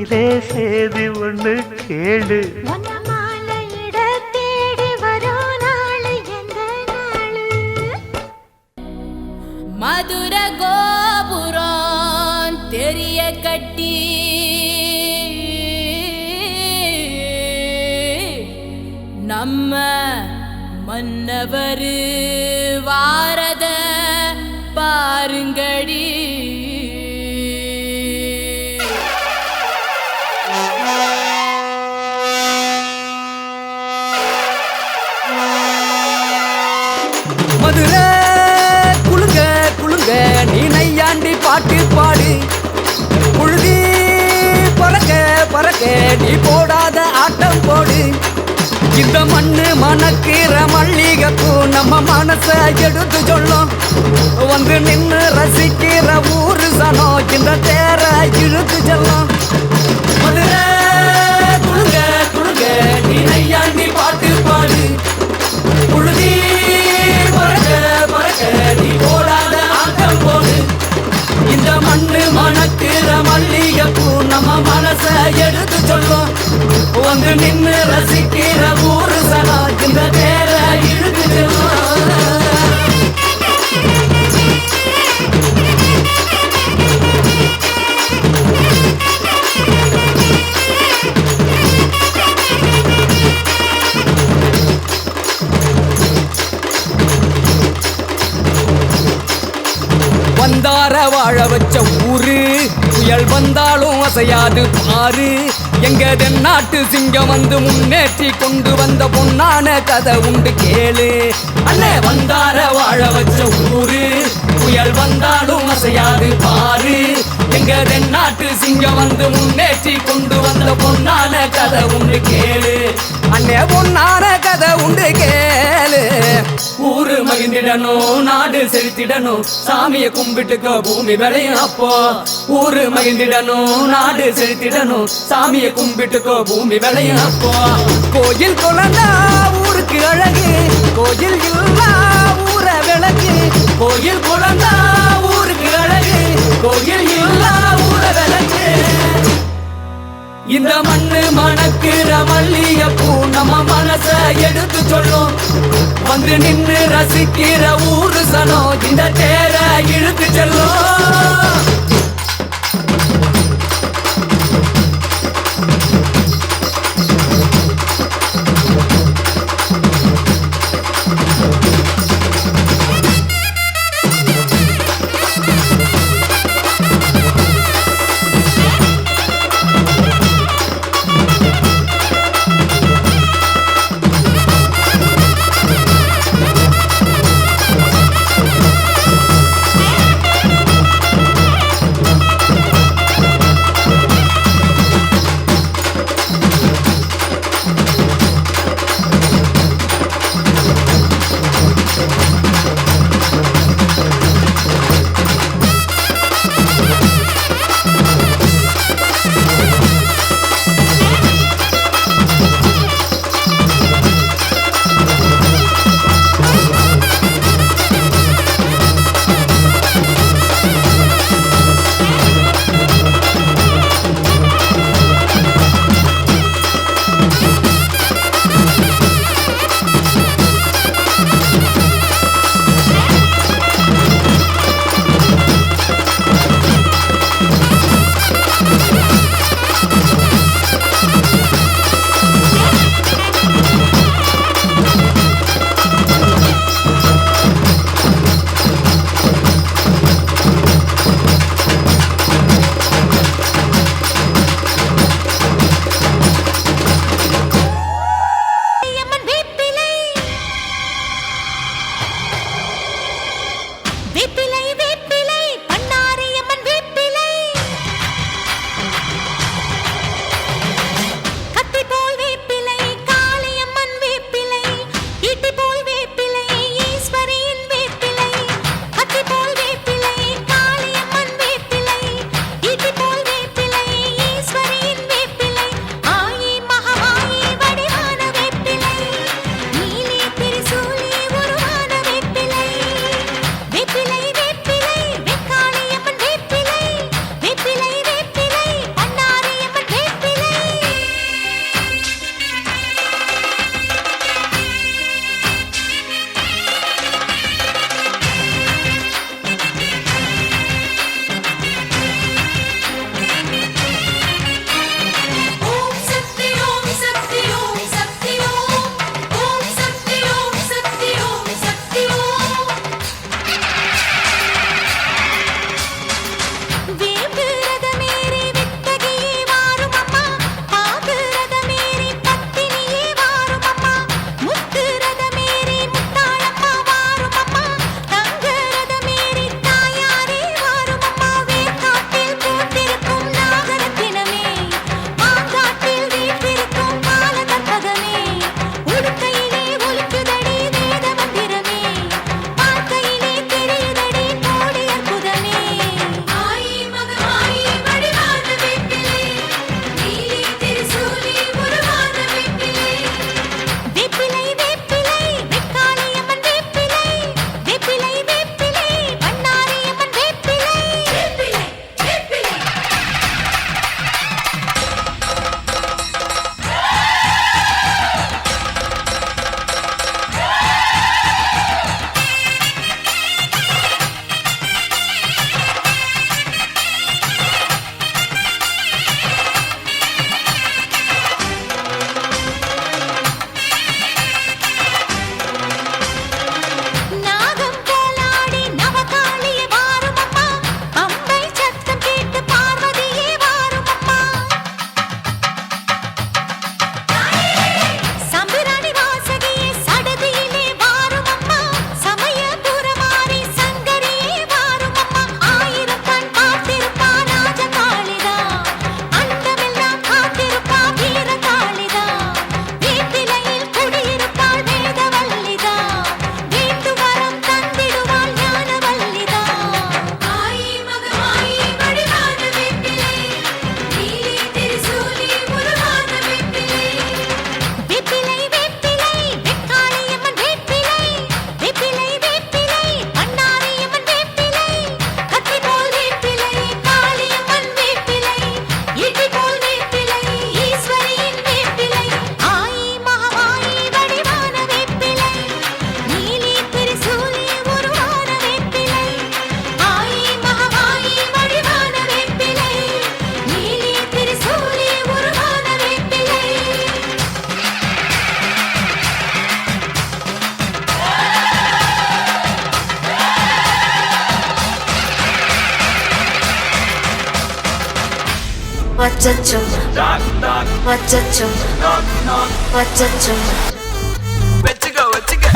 மயிலே சேதி ஒண்ணு கேளு. மாலையிட தேடி வரும் நாள் எந்த நாள்? மதுர கோபுரம் தெரிய கட்டி நம்ம மன்னவர் வாரத பாருங்கடி. மதுரை குளுங்க குளுங்க நீ நையாண்டி பாட்டு பாடு. புழுதி பறக்க பறக்க நீ போடாத ஆட்டம் போடு. இந்த மண்ணு மணக்கிற மல்லிகைப்பூ நம்ம மனச எடுத்து சொல்லும். வந்து நின்று ரசிக்கிற ஊரு சனம் இந்த தேர இழுத்து செல்லும். மதுரை குளுங்க குளுங்க நீ நையாண்டி பாட்டு பாடு. புழுதி பறக்க பறக்க நீ போடாத ஆட்டம் போடு. இந்த மண்ணு மணக்கிற மல்லிகைப்பூ நம்ம மனச எடுத்து சொல்லும். வந்து நின்று ரசிக்கிற ஊரு சனா இந்த பேர இழுத்து செல்லும். வந்தார வாழ வச்ச ஊரு புயல் வந்தாலும் அசையாது பாரு. எங்க தென்னாட்டு சிங்கம் வந்து முன்னேற்றி கொண்டு வந்த பொன்னான கதை உண்டு கேளு. அண்ணே வந்தார வாழ வச்ச ஊரு புயல் வந்தாலும் அசையாது பாரு. எங்க தென்னாட்டு சிங்கம் வந்து முன்னேற்றி கொண்டு வந்த பொன்னான கதை உண்டு கேளு. அண்ணே பொன்னான கதை உண்டு கேளு. ஊரு மகிழ்ந்திடணும் நாடு செலுத்திடணும் சாமியை கும்பிட்டுக்க பூமி விளையும். அப்போ ஊரு மகிழ்ந்திடணும் நாடு செலுத்திடணும் சாமியை கும்பிட்டுக்கோ பூமி விளையும். அப்போ கோயில் குழந்தா ஊருக்கு அழகு கோயில் இல்லா ஊர விளக்கு. கோயில் குழந்தா ஊருக்கு அழகு கோயில் இல்லா ஊர விளக்கு. இந்த மண்ணு மணக்கிற மல்லிகைப்பூ நம்ம மனச எடுத்து சொல்லும். வந்து நின்று ரசிக்கிற ஊரு சனம் இந்த தேர இழுத்து செல்லும். வச்சச்சோ வச்சச்சோ வச்சச்சோ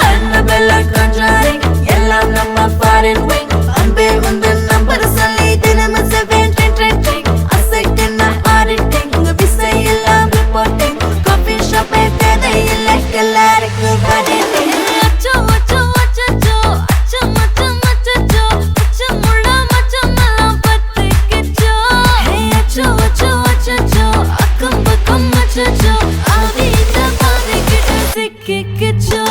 Annabella Conjuring எல்லாம் நம்ம foreign wing அன்பே உந்தன் நம்பர் சொல்லி தினமும் 7 அசைக்கின ஆடிட்டிங் உங்க விசை எல்லாம் ரிப்போர்ட்டிங் காஃபி ஷாப்பே தேவையில்லை எல்லாருக்கும் படிட்டிங் அச்சோ அச்சோ அச்சோ அச்சோ மச்சம் அச்சோ அச்சமுள்ள மச்சமெல்லாம் பத்திக்கிச்சோ ஹே அச்சோ அச்சோ அச்சோ அக்கம் பக்கம் அச்சோ ஆவித பாதிக்கிட்டு சிக்கிக்கிச்சோ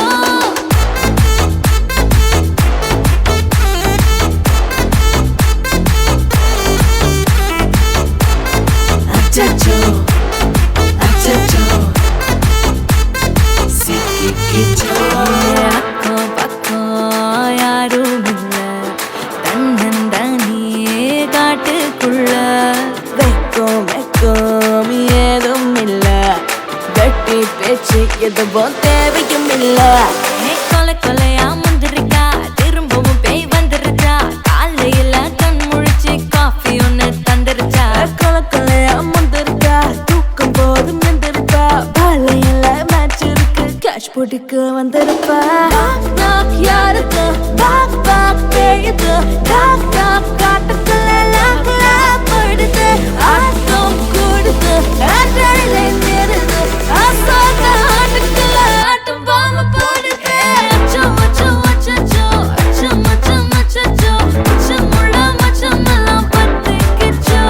அச்சோ அச்சோ சிக்கிக்கிச்சோ அக்கம் பக்கம் யாரும் இல்ல தன்னந்தானே காட்டுக்குள்ள வெக்கம் ஏதும் இல்ல வெட்டி பேச்சு எதுவும் தேவையும் இல்ல கொலை கொலையா முந்திருக்கா திரும்பவும் பேய் வந்துருச்சா காலையில கண் முழிச்சு காஃபி ஒன்னு தந்துருச்சா கொலை கொலையா முந்திருக்கா தூக்கம் போதும் நின்றுருப்பா பாலையில மேட்ச் இருக்கு கேஷ் போட்டுக்கு வந்திருப்பா யாருக்கு பாக் பாக் பேயுது டாக் டாக் காட்டுக்குள்ள லாக்ல படுது ஆட்டம் கூடுது ஆட்டடிலே நேருது ஆசாக ஆட்டுக்குள்ள ஆட்டம் பாம போடுது அச்சோ அச்சோ அச்சோ அச்சோ மச்சம் அச்சோ அச்சமுள்ள மச்சமெல்லாம் பத்திக்கிச்சோ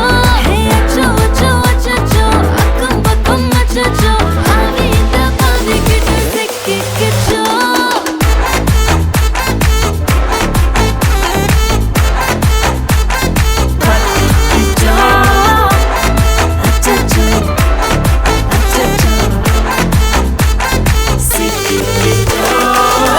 ஹே அச்சோ அச்சோ அச்சோ அக்கம் பக்கம் அச்சோ ஆவித பாதிக்கிட்டு சிக்கிக்கிச்சோ பத்திக்கிச்சோ அச்சோ அச்சோ சிக்கிக்கிச்சோ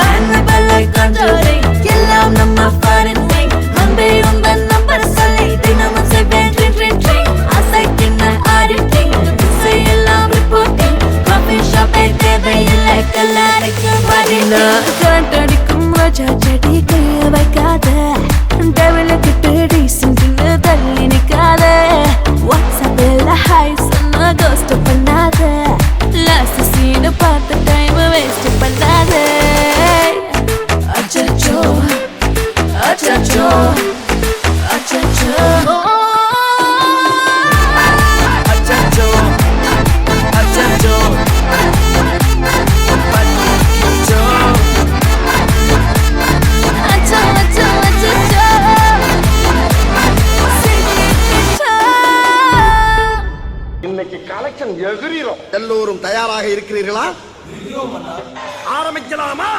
Annabella Conjuring எல்லாம் நம்ம foreign wing அன்பே உந்தன் நம்பர் சொல்லி தினமும் 7 அசைக்கின ஆடிட்டிங் விசை எல்லாம் ரிப்போர்ட்டிங் காஃபி ஷாப்பே தேவையில்லை எல்லாருக்கும் படினா கரண்ட் அடிக்கும் ரோஜா செடி கைய வைக்காத டெவல கிட்ட டீசென்ட்னு தள்ளி நிக்காத வாட்ஸ்அப்ல ஹாய் சொன்ன கோஸ்ட் பண்ணாத லாஸ்ட் சீன் பார்த்த டைம் வேஸ்ட் பண்ணாத அச்சச்சோ அச்சச்சோ அச்சச்சோ அச்சச்சோ அச்சச்சோ பத்திக்கிச்சோ அச்சோ அச்சோ அச்சச்சோ சிக்கிக்கிச்சோ இன்னைக்கு கலெக்ஷன் எகிரிரும். எல்லோரும் தயாராக இருக்கிறீர்களா? ஆரம்பிக்கலாமா?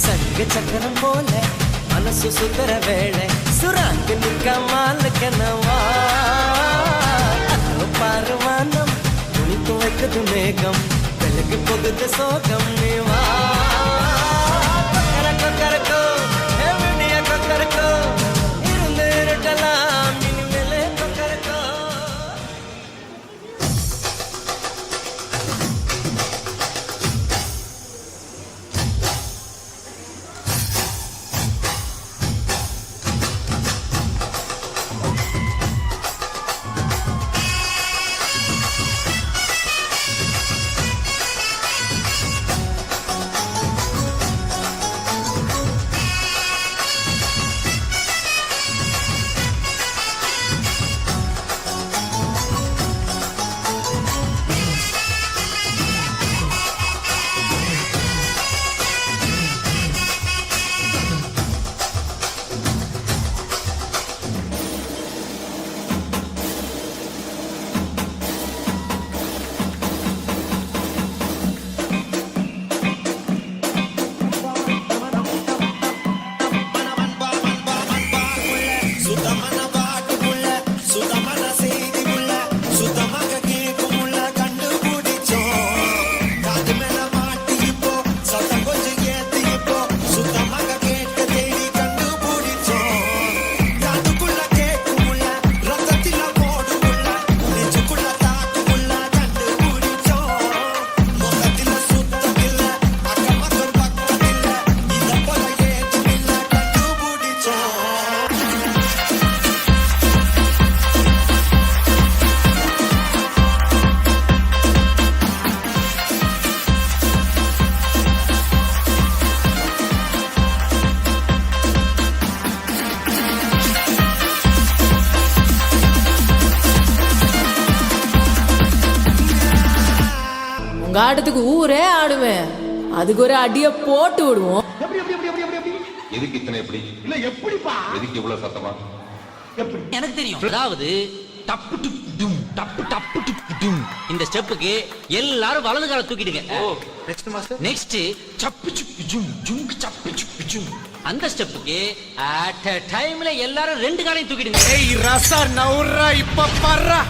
சங்க சக்கரம் போல மனசு சுந்தர வேளை சுராங்க நிற்காமல் கனவா பாருவானம் துணித்து வைக்கிறது மேகம் வெளுக்கு போகுது சோகம் நீவா கொக்கரக்கோ எவனிய கொக்கரக்கோ இருந்து இருட்டலாம் இனிமேலே கொக்கரக்கோ உங்க ஆட்டத்துக்கு ஊரே ஆடுவேன். அதுக்கு ஒரு அடிய போட்டு விடுவோம். எதுக்கு இத்தனை எப்படி இல்ல எப்படிப்பா எதுக்கு இவ்வளவு சத்தமா எப்படி எனக்கு தெரியும். அதாவது டப்பு டுப் டும் டப்பு டப்பு டுப் டும் இந்த ஸ்டெப்புக்கு எல்லாரும் வலது கால தூக்கிடுங்க. நெக்ஸ்ட் மாஸ்டர் நெக்ஸ்ட் சப்பு சுப்பு ஜும் ஜும் சப்பு சுப்பு ஜும் அந்த ஸ்டெப்புக்கு அட் a டைம்ல எல்லாரும் ரெண்டு காலையும் தூக்கிடுங்க. ஏய் ரசா நவுறா இப்ப பாறா.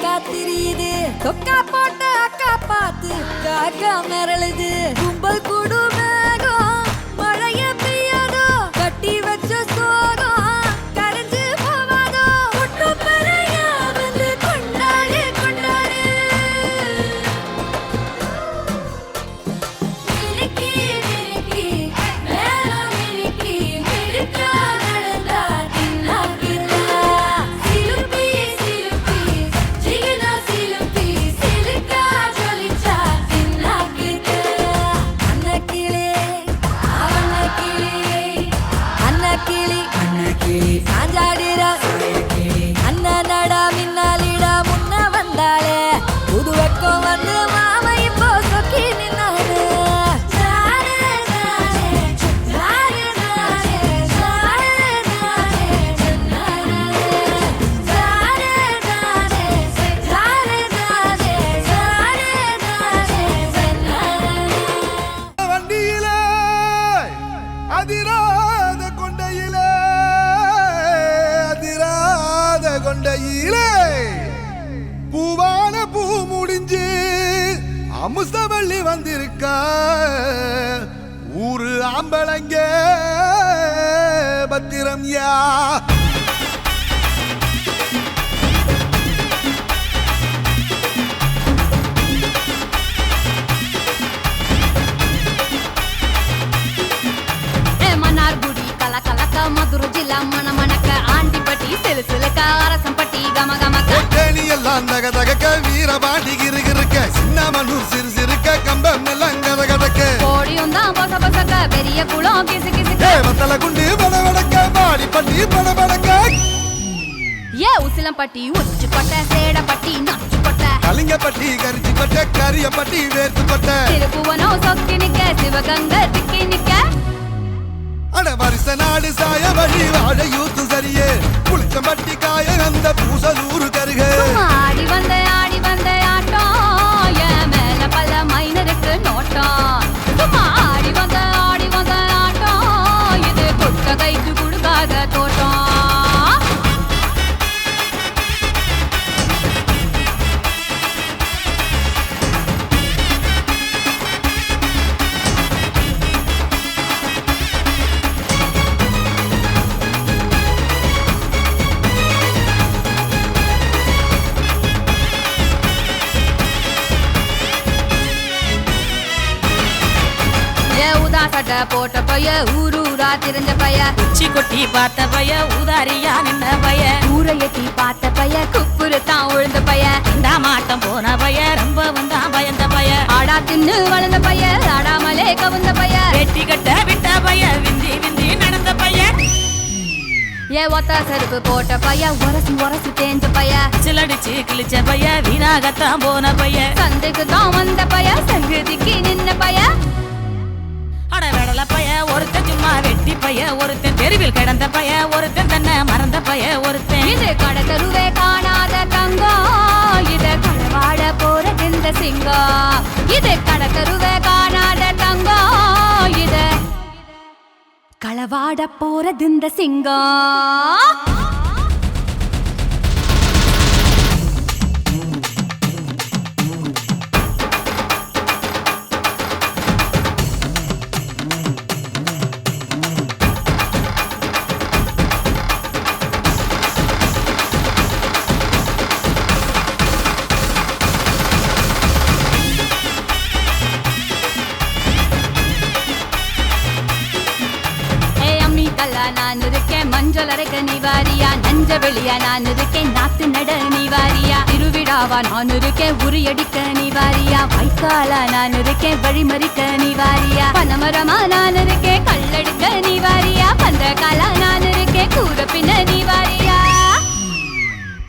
காத்திரியுது தொக்கா போட்ட அக்கா பார்த்து காக்கா மிரளுது கும்பல் கூடு மேகம் மழைய பெய்யாதோ கட்டி வச்ச சோகம் கரைஞ்சு போவாதோ ஒட்டு பறையா வந்து கொண்டாடு கொண்டாடு மினுக்கி மினுக்கி மேலம் மினுக்கி மிடுக்கா நடந்தா தின்னாக்குதா சிலுப்பி சிலுப்பி ஜிகனா சிலுப்பி சிலுக்கா ஜொலிச்சா தின்னாக்குதா அன்னக்கிளே அன்னக்கிளி சாஞ்சாடுறா அண்ணனடா மின்னாலிடா முன்ன வந்தாளே புது வெக்கம் வந்து மாமா இப்போ சொக்கி நின்னாரு வண்டியிலே அதிராத கொண்டையிலே அதிராத கொண்டையிலே பூவான பூ முடிஞ்சு அமுசவள்ளி வந்திருக்கா ஊரு ஆம்பளங்க பத்திரம் யா எல்லாம் மணமணக்க ஆண்டிப்பட்டி சிலு சிலுக்க அரசம்பட்டி கம கமக்க தேனி எல்லாம் தக தகக்க வீரபாண்டி கிருகிருக்க சின்னமனூர் சிறு சிறுக்க கம்பம் எல்லாம் கத கதக்க கோடியும் தான் பொச பொசக்க பெரிய குளம் கிசு கிசுக்க வத்தல குண்டு பட வடக்க பாடிப்பட்டி பட வடக்க ஏ உசிலம்பட்டி உச்சுப்பட்ட சேடப்பட்டி நச்சுப்பட்ட கலிங்கப்பட்டி கரிச்சிப்பட்ட கரியப்பட்டி வேர்த்துப்பட்ட திருப்புவனம் சொக்கி நிக்க சிவகங்கை திக்கி நிக்க அட வருஷ நாடு சாய வழி வாழ யூத்து சரியே புளிச்சம்பட்டி காய அந்த பூசலூரு கருக ஆடி வந்த ஆட்டம் என் மேல பல மைனருக்கு நோட்டம் சும்மா ஆடி வந்த ஆட்டம் இது கொட்ட கைக்கு கொடுக்காத தோட்டம் சட்டை போட்ட பைய ஊரூரா தெரிஞ்ச பைய உச்சி கொட்டி பார்த்த பைய ஊதாரியா நின்ன பைய ஊரை எட்டி பார்த்த பைய குப்புரு தான் உழுந்த பைய இந்த மாட்டம் போன பைய ரொம்ப வந்தா பயந்த பைய ஆடா தின்னு வளர்ந்த பைய ஆடாமலே கவுந்த பைய வெட்டி கட்ட விட்ட பைய விந்தி விந்தி நடந்த பைய ஏ ஒத்த செருப்பு போட்ட பைய உரசி தேஞ்ச பைய சிலடிச்சு கிழிச்ச பைய வீணாகத்தான் போன பைய சந்தைக்கு தான் வந்த பைய சங்கதிக்கு நின்ன பைய அட வெடல பைய ஒருத்தன் சும்மா வெட்டி பைய ஒருத்தன் தெருவில் கிடந்த பைய ஒருத்தன் தன்னை மறந்த பைய ஒருத்தன் இது கடை தெருவே காணாத தங்கம் இது கடவாட போறது இந்த சிங்கம் இது கடை தெருவே காணாத தங்கம் இது களவாட போறது இந்த சிங்கம் நான் இருக்கேன் மஞ்சள் அரைக்க நீவாரியா நஞ்ச வெளியா நான் இருக்கேன் நாத்து நட நீவாரியா திருவிழாவா நான் இருக்கேன் உரியடிக்க நீவாரியா வைக்காலா நான் இருக்கேன் வழிமறிக்க நீவாரியா பனமரமா நான் இருக்கேன் கல்லடிக்க நீவாரியா பந்தகாலா நான் இருக்கேன் கூற பின்ன நீவாரியா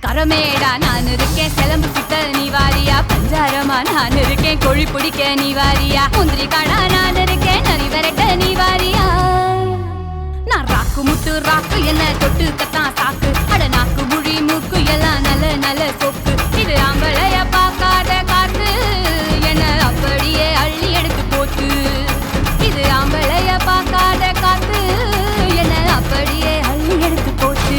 கரமேடா நான் இருக்கேன் சிலம்பு கிட்ட நீவாரியா பஞ்சாரமா நான் இருக்கேன் கோழி பிடிக்க நீவாரியா முந்திரி காடா நான் இருக்கேன் நரி விரட்ட நீவாரியா நான் ராக்கு முட்டு ராக்கு என்ன தொட்டு கத்தான் சாக்கு அட நாக்கு முழி மூக்கு எல்லாம் நல்ல நல்ல சொக்கு இது ஆம்பளைய பார்க்காத காத்து என்ன அப்படியே அள்ளி எடுத்து போட்டு இது ஆம்பளைய பார்க்காத காத்து என்ன அப்படியே அள்ளி எடுத்து போட்டு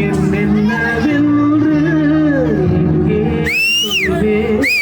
என்னென்னவென்று எங்கே சொல்வேன்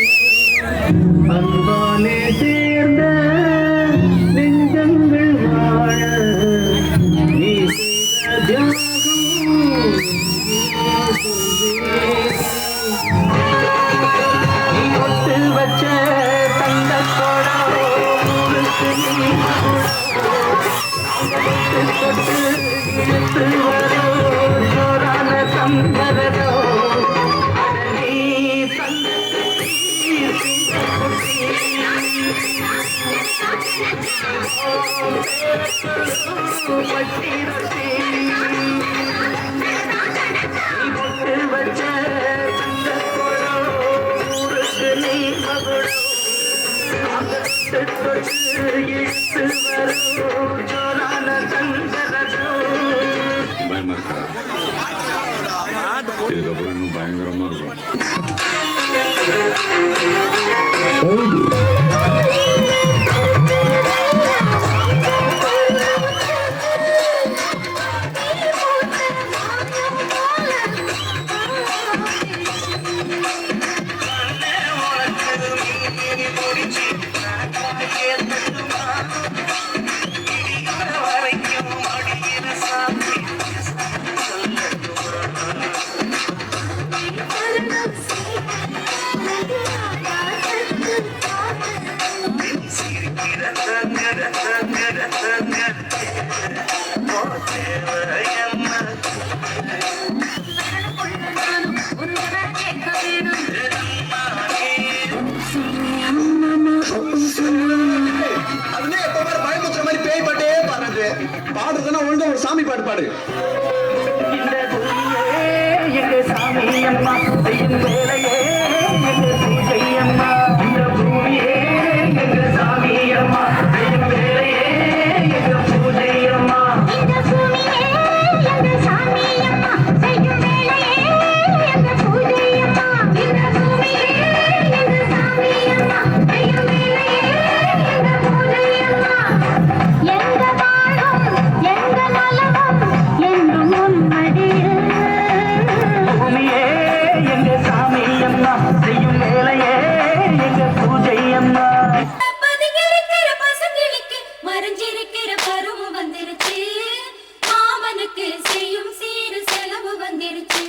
பயமுத்துற மாதிரி பேய் பாட்டே பாடுறது பாடுறதுன்னா ஒழுங்கா ஒரு சாமி பாட்டு பாடு. எங்க சாமி அம்மா செய்யும் வேலையே எங்க பூஜை அம்மா இந்த பூமியே எங்க சாமி அம்மா செய்யும் வேலையே எங்க பூஜை அம்மா இந்த பூமியே எங்க சாமி அம்மா செய்யும் வேலையே எங்க பூஜை அம்மா இந்த பூமியே எங்க சாமி அம்மா செய்யும் வேலையே எங்க பூஜை அம்மா எங்க வாழும் எங்க நலமும் என்றும் உன்மடியில் பூமியே எங்க சாமி அம்மா செய்யும் வேலையே எங்க பூஜை அம்மா பதுங்கிருக்கிற பசுங்கிளிக்கு மறைஞ்சிருக்கிற பருவம் வந்துருச்சு மாமனுக்கு செய்யும் சீரு செலவு வந்துருச்சு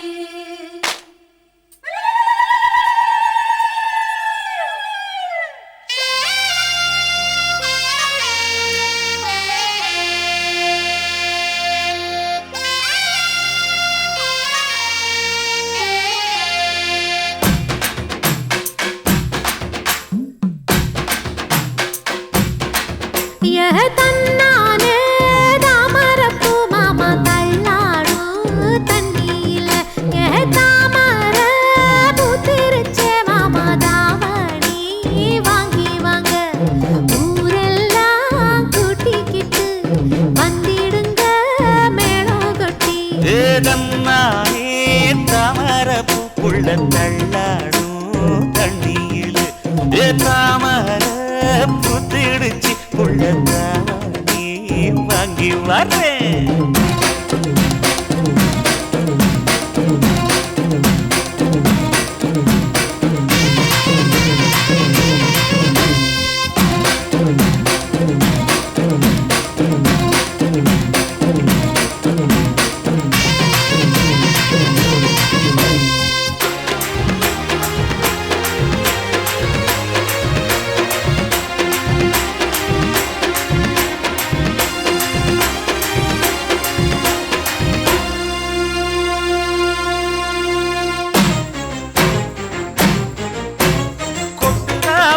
தன்னானே தாமரப்பூ மாமா தள்ளாடும் தண்ணியில தாமர பூத்திருச்சே மாமா தாவணி வாங்கி வாங்க ஊரெல்லாம் கூட்டிக்கிட்டு வந்திடுங்க மேளம் கொட்டி ஏதம்மானே தாமரப்பூக்குள்ள தள்ளாடும் தண்ணியில் தாமர புத்திடுச்சு புள்ளதானே வாங்கி வரேன்.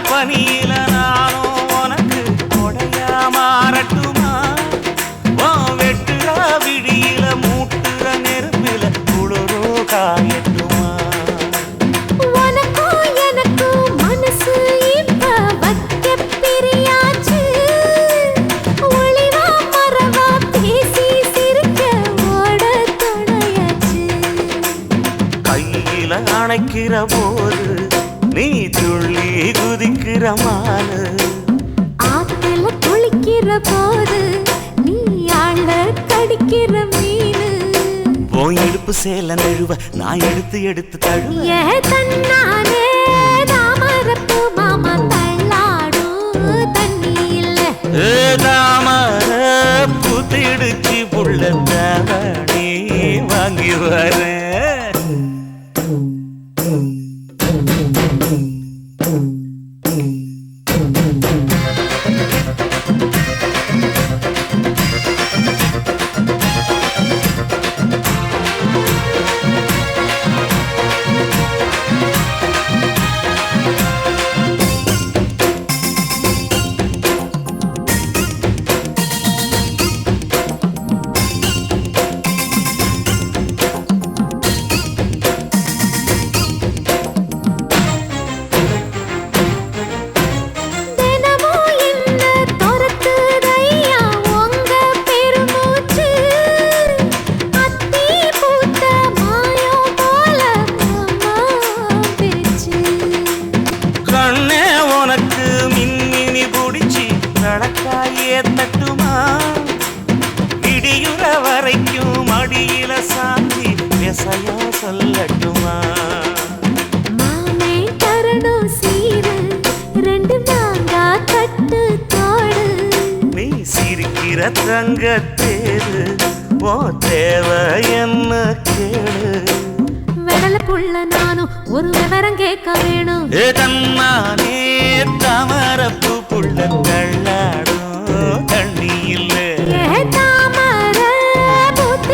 பனியில நானும் உனக்கு கொடையா மாறட்டுமா வெட்டுற விடியில மூட்டுற நெருப்பில குளிரோ காயட்டுமா உனக்கும் எனக்கும் மனசு இப்ப வைக்க பிரியாச்சு ஒளிவா மரவா பேசி சிரிக்க ஓட துணையாச்சு கையில அணைக்கிற போது நீ துள்ளி குதிக்கிற மானு ஆத்துல குளிக்கிற போது நீ ஆள கடிக்கிற மீனு போய் எடுப்பு சேல நழுவ நான் எடுத்து எடுத்து தழுவ தன்னானே தாமரப்பூ மாமா தள்ளாடும் தண்ணியில தாமர புத்திடுச்சு புள்ள தாவணி வாங்கி வரேன். நடக்காயே தட்டுமா விடியுற வரைக்கும் மடியில சாந்தி விசையா சொல்லட்டுமா மாமே தரணும் சீரு ரெண்டு மாங்கா கட்டு தோடு நீ சிரிக்கிற தங்க தேரு ஓ தேவை என்ன கேளு வெடல புள்ள நானும் ஒரு விவரம் கேட்க வேணும் தன்னானே தாமரப்பூ புள்ள தள்ளாடும் தண்ணி இல்ல தாமர பூத்து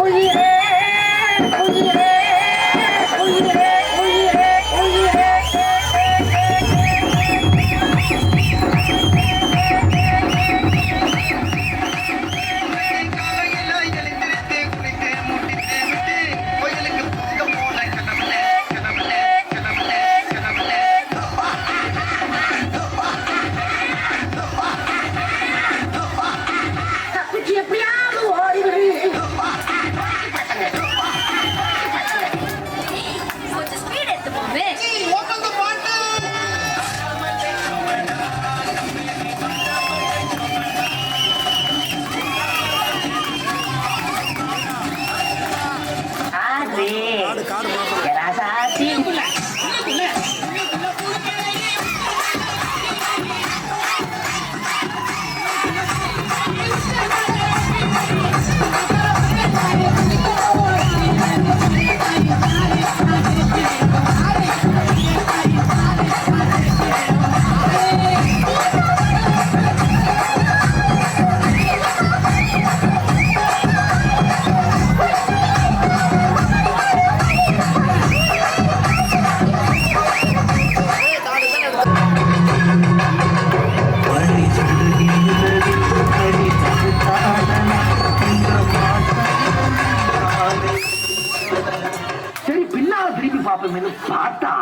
உயிரே உயிரே உயிரே உயிரே உயிரே தப்பிச்சு எப்படியாவது ஓடிவிடு. கொஞ்சம் ஸ்பீட் எடுத்து போவே. சரி பின்னால திருப்பி பார்ப்போம் பார்த்தா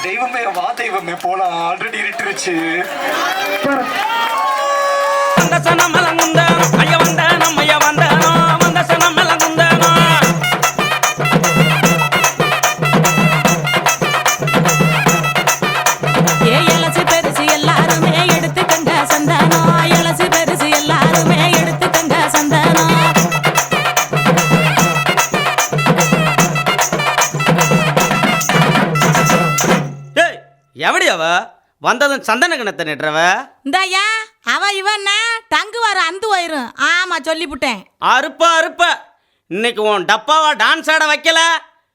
தெய்வமே வா தெய்வமே போலாம் ஆல்ரெடி இருட்டுருச்சு. வந்த சனம் மலங்குந்தானோ ஐய வந்த நம்மைய வந்தானோ வந்த சனம் மலங்குந்தானோ எலசி பெருசு எல்லாருமே எடுத்துக்கங்க சந்தானோ எலசி பெருசு எல்லாருமே எடுத்துக்கங்க சந்தானோ டேய் எவடி அவ வந்ததும் சந்தன கணத்தை நெட்டுறவ இந்தாயா அவ இவன்னா தங்கு வர அந்து வயிறும் ஆமா சொல்லிவிட்டேன். அறுப்பா அறுப்ப இன்னைக்கு உன் டப்பாவா டான்ஸ் ஆட வைக்கல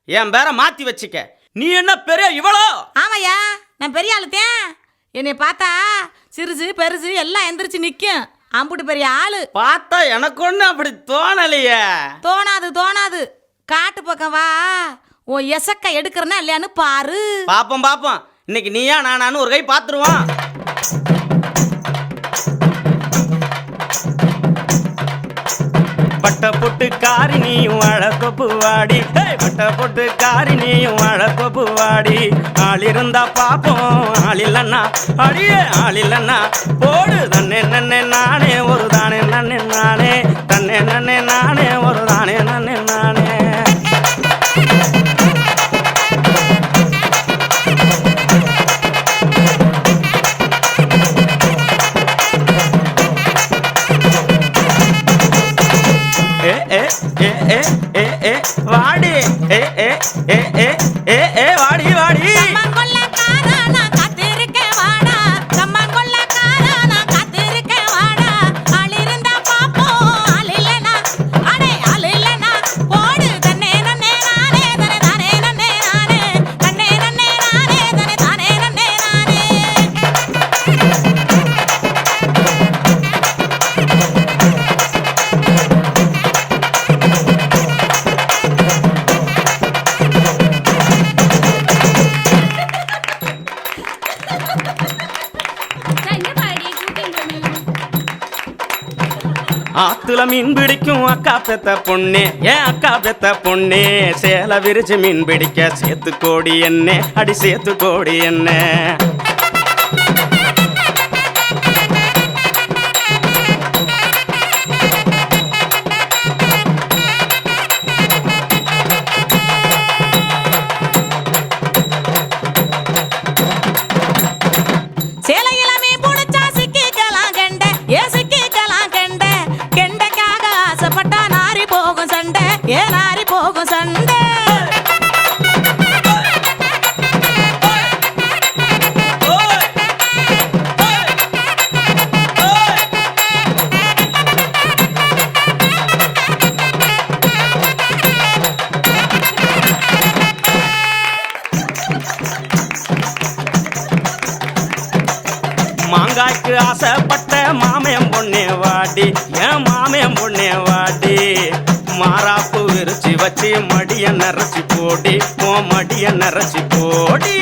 என் பேரை மாத்தி வச்சுக்க. நீ என்ன பெரிய இவளோ? ஆமாய்யா நான் பெரிய ஆளுத்தேன். என்னை பார்த்தா சிறுசு பெருசு எல்லாம் எந்திரிச்சு நிற்கும். அம்புட்டு பெரிய ஆளு. பார்த்தா எனக்கு ஒண்ணு அப்படி தோணலையே. தோணாது தோணாது. காட்டு பக்கம் வா உன் எசக்க எடுக்கிறனா இல்லையான்னு பாரு. பாப்போம் பாப்போம். இன்னைக்கு நீயா நானான்னு ஒரு கை பாத்துருவான். பட்ட பொட்டு காரி நீயும் அழகொப்பு வாடி பட்ட பொட்டு காரி நீயும் அழகொப்பு வாடி ஆள் இருந்தா பாப்போம் ஆள் இல்லன்னா அடியே ஆள் இல்லன்னா போடு தன்னே நன்னே நானே ஒரு தானே நன்னே நானே தன்னே நன்னே நானே ஒரு தானே நன்னே நானே. வாடி வாடி வாடி காத்திருக்க வாடா ஆள் இருந்தா பாப்போம் ஆள் இல்ல ஆத்துல மீன் பிடிக்கும் அக்கா பெத்த பொண்ணு ஏன் அக்கா பெத்த பொண்ணு சேலை விரிச்சு மீன் பிடிக்க சேத்து கோடி என்ன அடி சேத்து கோடி என்ன மாங்காய்க்கு ஆசைப்பட்ட மாமன் பொண்ணே வாடி ஏன் மாமன் பொண்ணே வாடி மாறாப்பு விரிச்சு வச்சு மடிய நரைச்சி போடி ஓ மடிய நரைச்சி போடி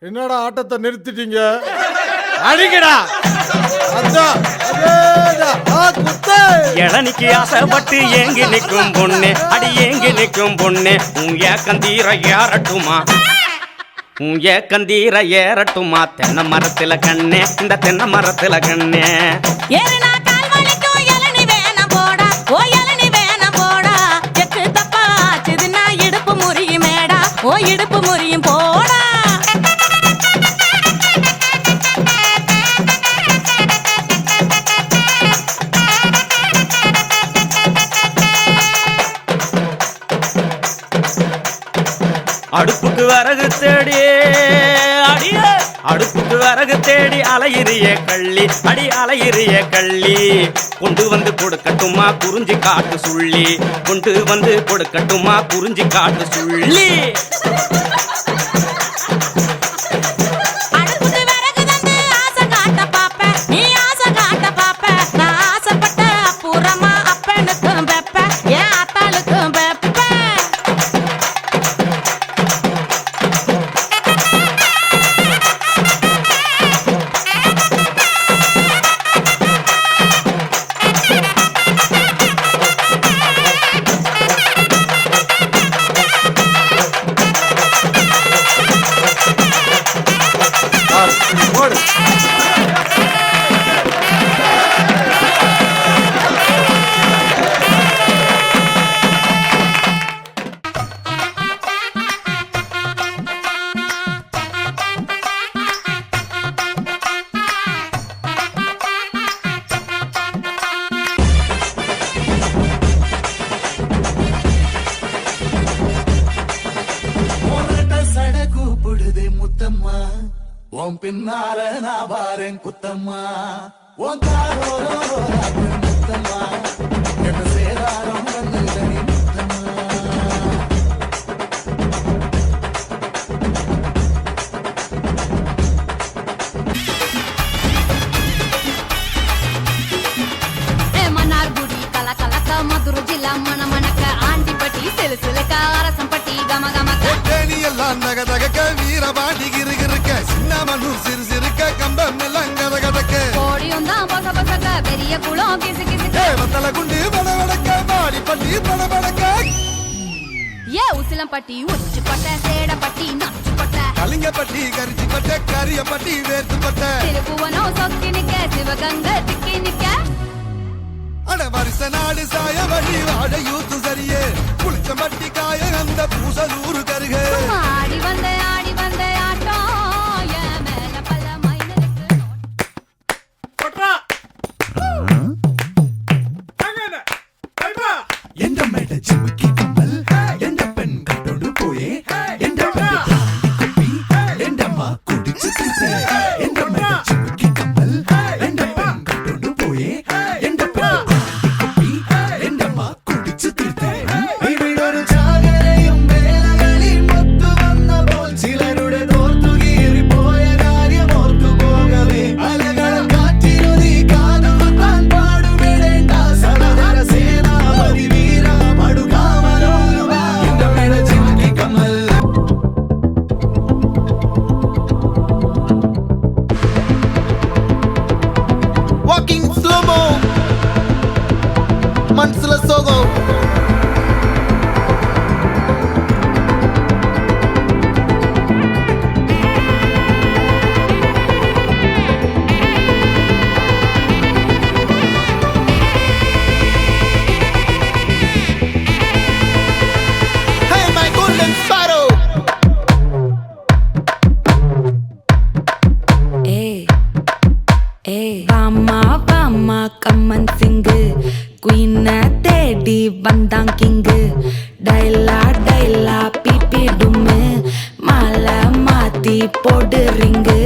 என்னடா ஆட்டத்தை நிறுத்திட்டீங்க அடிக்கடா இளநிக்கு ஆசைப்பட்டு ஏங்கி நிற்கும் பொண்ணு அடி ஏங்கி நிற்கும் பொண்ணு உன் ஏக்கந்தீர ஏறட்டுமா உன் ஏக்கந்தீர ஏறட்டுமா தென்னை மரத்துல கண்ணே இந்த தென்னை மரத்துல கண்ணே இடுப்பு முறியும் மேடா ஓ இடுப்பு முறியும் போடா அடுப்புக்கு வரகு தேடி அடிய அடுப்புக்கு வரகு தேடி அலையிறிய கள்ளி அடி அலையிறிய கள்ளி கொண்டு வந்து கொடுக்கட்டுமா குறிஞ்சி காட்டு சுள்ளி கொண்டு வந்து கொடுக்கட்டுமா குறிஞ்சி காட்டு சுள்ளி பின்னால நான் பாரேன் குத்தம்மா உன் காரோரம் முத்தம்மா என்ன சேராரம் வந்து முத்தம்மா மன்னார்குடி கல கலக்க மதுரை ஜில்லா மன மணக்க ஆண்டிப்பட்டி சிலு சிலுக்க அரசம்பட்டி கம கமக்க தேனி எல்லாம் நக தகக்க வீரபாண்டி கிருகிருக்க சின்னமனூர் சிறு சிறுக்க கம்பம் எல்லாம் கத கதக்க கோடியும் தான் பச பசக்க பெரிய குளம் கிசு கிசுக்க வத்தல குண்டு படவடக்க மாடிப்பட்டி படவடக்க ஏ உசிலம்பட்டி உச்சிப்பட்ட சேடப்பட்டி நச்சுப்பட்ட கலிங்கப்பட்டி கரிச்சிப்பட்ட கரியப்பட்டி வேர்த்துப்பட்ட திருப்புவனம் சொக்கி நிக்க சிவகங்கை திக்கி நிக்க அட வருஷ நாடு சாய வழி வாழ யூத்து சரியே புளிச்சம்பட்டி காய அந்த பூசலூரு கருகே ஆடி வந்த ஆட்டம் என் மேல பல மைனலுக்கு எந்த மேட ஜிமுக்கி கம்மல் எந்த பெண் கட்டோடு போயே எந்த குப்பி எந்தம்மா குடிச்சு தீர்த்தே எந்த மேட ஜிமுக்கி கம்மல் எந்த பெண் கட்டோடு போயே எந்த பெண் குப்பி எந்தம்மா குடிச்சு தீர்த்தே கிங்கு டைலா டைலா பிபி டும்மு மாலை மாத்தி போடு ரிங்கு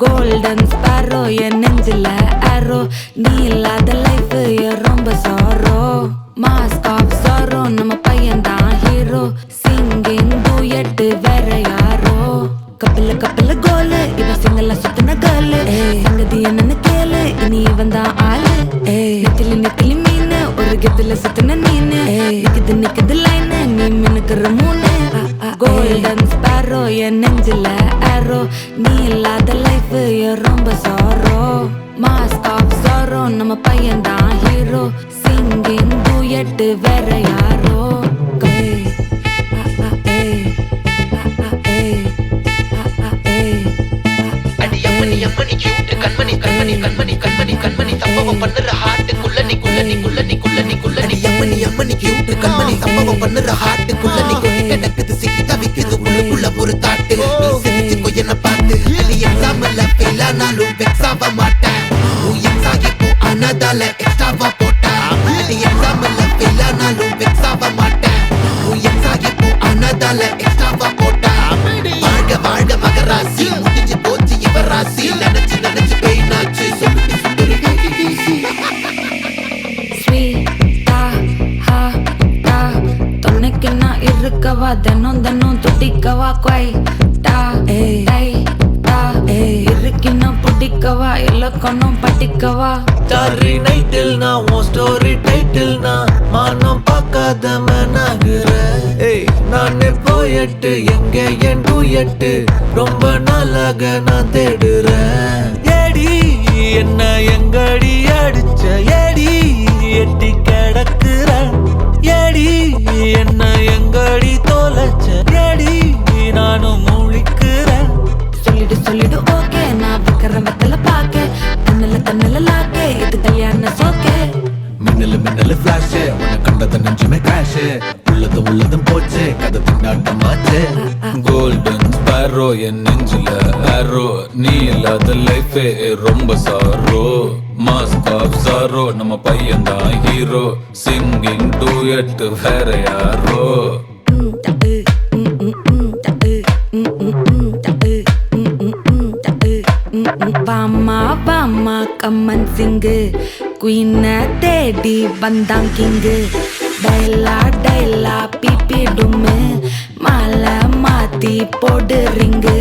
கோல்டன் ஸ்பாரோ என் நெஞ்சில ஆரோ நீ இல்லாத லைஃப் ரொம்ப சாரோ மாஸ்க் ஆஃப் சாரோ நம்ம பையன்தான் ஹீரோ சிங்கிங் டூயட் வேற யாரோ கப்பில கோலு இவன் சிங்கல சுத்தின கேளு சங்கதி என்னன்னு கேளு இனி இவன் தான் ஆளு நெத்திலி மீனு ஒரு கெத்துல சுத்தின நீனு நிக்குது லைனு நீ மினுக்குற மூணு கோல்டன் ஸ்பாரோ என் நெஞ்சில ஆரோ நீ இல்லாத லைஃப் ரொம்ப சாரோ மாஸ்க் ஆஃப் சாரோ நம்ம பையன்தான் ஹீரோ சிங்கிங் டூயட் வேற யாரோ அம்மணி கியூட் கண்மணி கண்மணி கண்மணி கண்மணி கண்மணி சம்பவம் பண்ணுற ஹார்ட்டுக்குள்ள நீ குள்ள நீ குள்ள நீ குள்ள நீ குள்ள நீ அம்மணி கியூட் கண்மணி சம்பவம் பண்ணுற ஹார்ட்டுக்குள்ள நீ கிடக்குது சிக்கி தவிக்குது உள்ளுக்குள்ள ஒரு தாட்டு நீ சிரிச்சுக்கோ என்ன பார்த்து நீ எக்ஸாம்ல ஃபெயில் ஆனாலும் வெக்ஸ் ஆக மாட்டேன் நீ எக்ஸ் ஆகி போ ஆனதால எக்ஸ்ட்ராவா போட்டா நீ எக்ஸாம்ல ஃபெயில் ஆனாலும் வெக்ஸ் ஆக மாட்டேன் நீ எக்ஸ் ஆகி போ ஆனதால எக்ஸ்ட்ராவா போட்டா வாழ்க வாழ்க மகராசி முடிஞ்சு போச்சு இவராசி நினைச்சு நினைச்சு பெயினாச்சு சொல்லிட்டு சுந்தரி ஸ்வீட்டா ஹா டா தொன்னைக்கு நான் இருக்கவா தினம் தினம் துடிக்கவா குவை டா டை டா இருக்கினா பிடிக்கவா இலக்கணம் படிக்கவா ஸ்டாரி நைட்டில் நான் உன் ஸ்டோரி டைட்டில் நான் மானம் பார்க்காத மனாகுற நானே போயட்டு எங்க என் டூயட்டு ரொம்ப நாளாக நான் தேடுறேன் ஏடி என்ன எங்கடி அடிச்ச ஏடி எட்டி கிடக்குற ஏடி என்ன எங்கடி தொலைச்ச ஏடி நானும் முழிக்கிறேன் சொல்லிடு ஓகே நான் வைக்கிற வெத்தல பாக்க தன்னல லாக்கே இது கல்யாண சோக்கே மின்னலு ஃபிளாஷ் உன்னை கண்டத நெஞ்சுமே கிராஷ் உள்ளதும் போச்சு கதை திண்டாட்டமாச்சு கோல்டன் ஸ்பாரோ என் நெஞ்சில ஆரோ நீ இல்லாத லைஃபே ரொம்ப சாரோ மாஸ்க் ஆஃப் சாரோ நம்ம பையன்தான் ஹீரோ சிங்கிங் டூயட் வேற யாரோ வாமா வாமா கம்மன் சிங்கு குயின தேடி வந்தான் கிங்கு டைலா டைலா பிபி டும்மு மாலை மாத்தி போடு ரிங்கு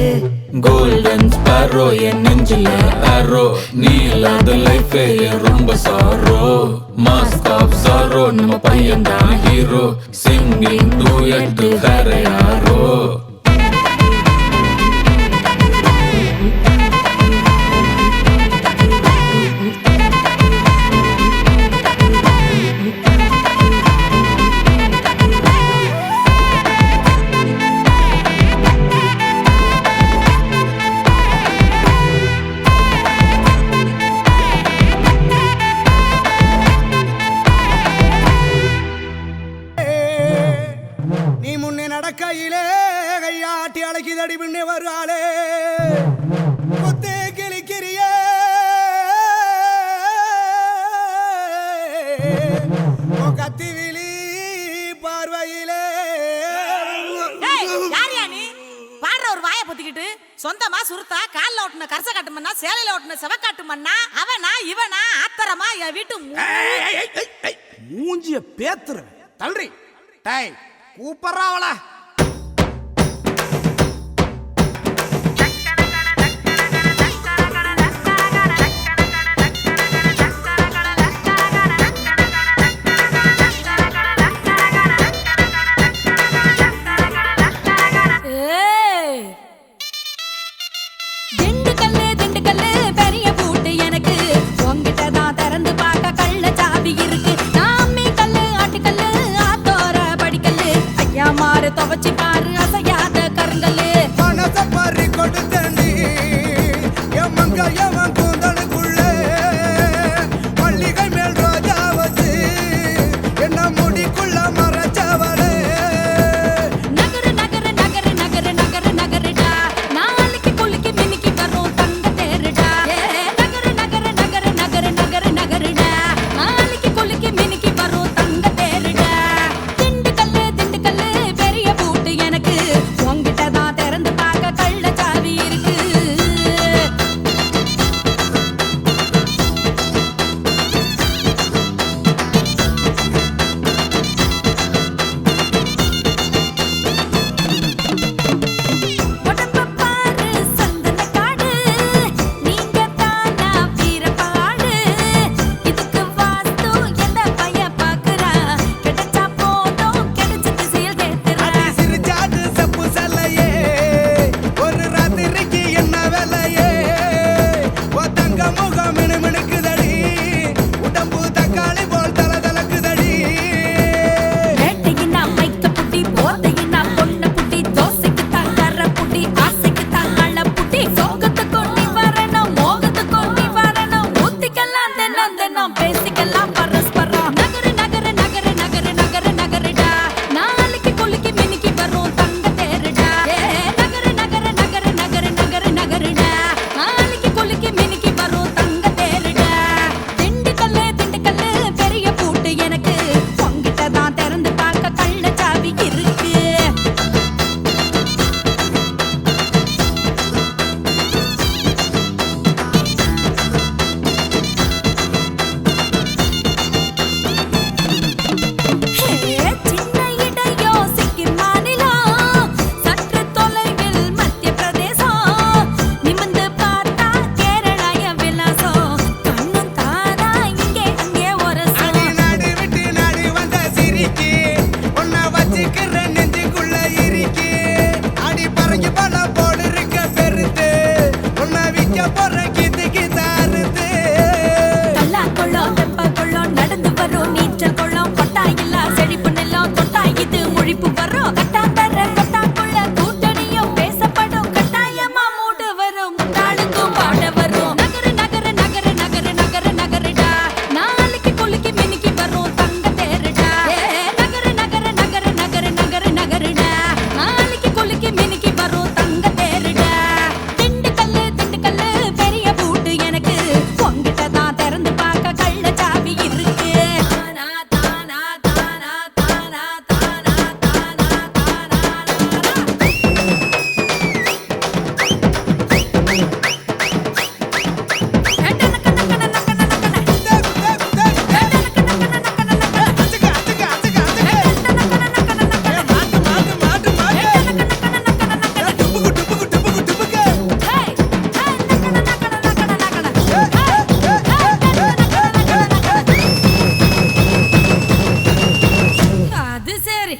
கோல்டன் ஸ்பாரோ என் நெஞ்சில ஆரோ நீ இல்லாத லைஃபே ரொம்ப சாரோ மாஸ்க் ஆஃப் சாரோ நம்ம பையன்தான் ஹீரோ சிங்கிங் டூயட் வேற யாரோ நீ முன்னே நடக்கையிலே கையாட்டி அழைக்குதடி பின்னே வருவாளே கொத்தே கிளிக்கிறியே கத்தி விழி பார்வையிலே யாரியா நீ பாடுற ஒரு வாயை பொத்திக்கிட்டு சொந்தமா சுருத்தா கால்ல ஓட்டுன கரச காட்டு மண்ணா சேலையில ஓட்டுன செவக்காட்டு மண்ணா அவனா இவனா ஆத்தரமா என் வீட்டு மூஞ்சிய பேத்துற தள்ளுறி டை கூப்பறாவள திண்டுக்கல்லு பெரிய பூட்டு எனக்கு உங்கிட்ட தான் திறந்து பார்க்க கள்ள சாவி இருக்கு நாமி கல்லு ஆட்டுக்கல்லு ஆத்தோர படிக்கல்லு ஐயா மாறு துவச்சி பாரு அசையாத கருங்கல்லு மனச பறி கொடுத்தண்டி எமங்க எவன் கூந்தலுக்குள்ளே மல்லிகை மேல் ரோஜா வச்சு என்ன முடிக்குள்ள மறைச்சவளே நகரு நகரு நகரு நகரு நகரு நகருடா நாளைக்கு குளிக்கு மினிக்கு வரும் தங்க தேருடா நகரு நகரு நகரு நகரு நகரு நகருடா நாளைக்கு குளிக்கு மினிக்கு வரும் தங்க தேருடா திண்டுக்கல்லு கொழிப்பு வரும் கட்டாந்தர கட்டாக்குள்ள கூட்டணியும் பேசப்படும் கட்டாயமா மூடு வரும் நாளுக்கும் பாட வரும் நகரு நகரு நகரு நகரு நகரு நகருடா நாளைக்கு குலுக்கி மினுக்கி வரும் தங்க தேருடா நகரு நகரு நகரு நகரு நகரு நகருடா நாளைக்கு குலுக்கி மினுக்கி வரும் தங்க தேருடா திண்டுக்கல்லு பெரிய பூட்டு எனக்கு உங்கிட்ட தான் திறந்து பார்க்க கள்ள சாவி இருக்கு தானா தானா தானா தானா தானா தானா அது சரி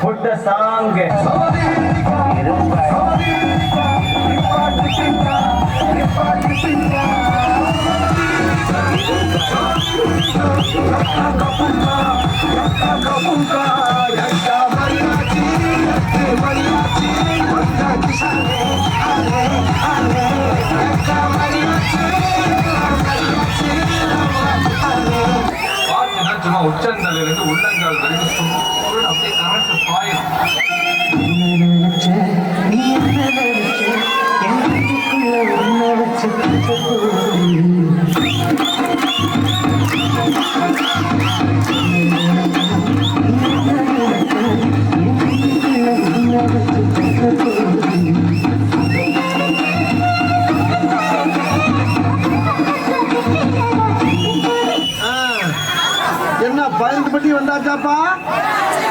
புட்ட சாங்க சும்மா உச்சந்தலையிலிருந்து உள்ளங்கால் வரைக்கும் அப்படியே கரெக்ட் பாயும். என்ன 18 பட்டி வந்தாச்சாப்பா?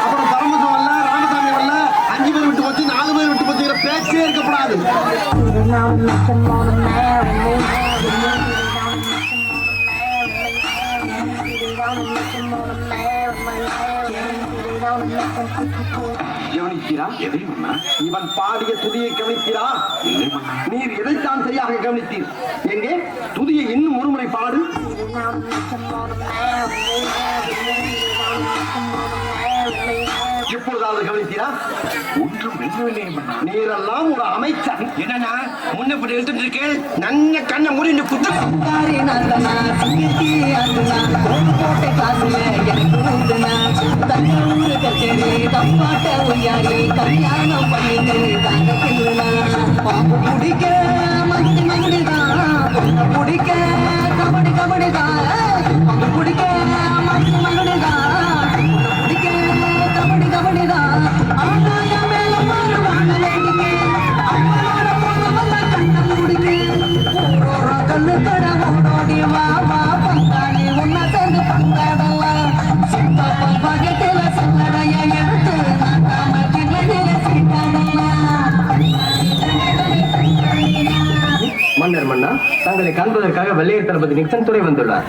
அப்புறம் பரமசம் வரல, ராமசாமி வரல, 5 பேர் விட்டு போச்சு, 4 பேர் விட்டு போச்சுங்கிற பேச்சே இருக்கப்படாது. கவனிக்கிறா? இவன் பாடிய துதியை கவனிக்கிறா? நீர் எதைத்தான் சரியாக கவனித்தீர்? எங்கே துதியை இன்னும் ஒருமுறை பாடு. இப்பொழுதாவது கவனித்தீரா? ஒன்றும் நீரெல்லாம் ஒரு அமைச்சர். என்னன்னா முன்ன எடுத்துட்டு இருக்கேன், நன்ன கண்ணை மூடி குத்து. மன்னர் மன்னா, தங்களை காண்பதற்காக வெள்ளையர் தளபதி நிக்சன் துறை வந்துள்ளார்.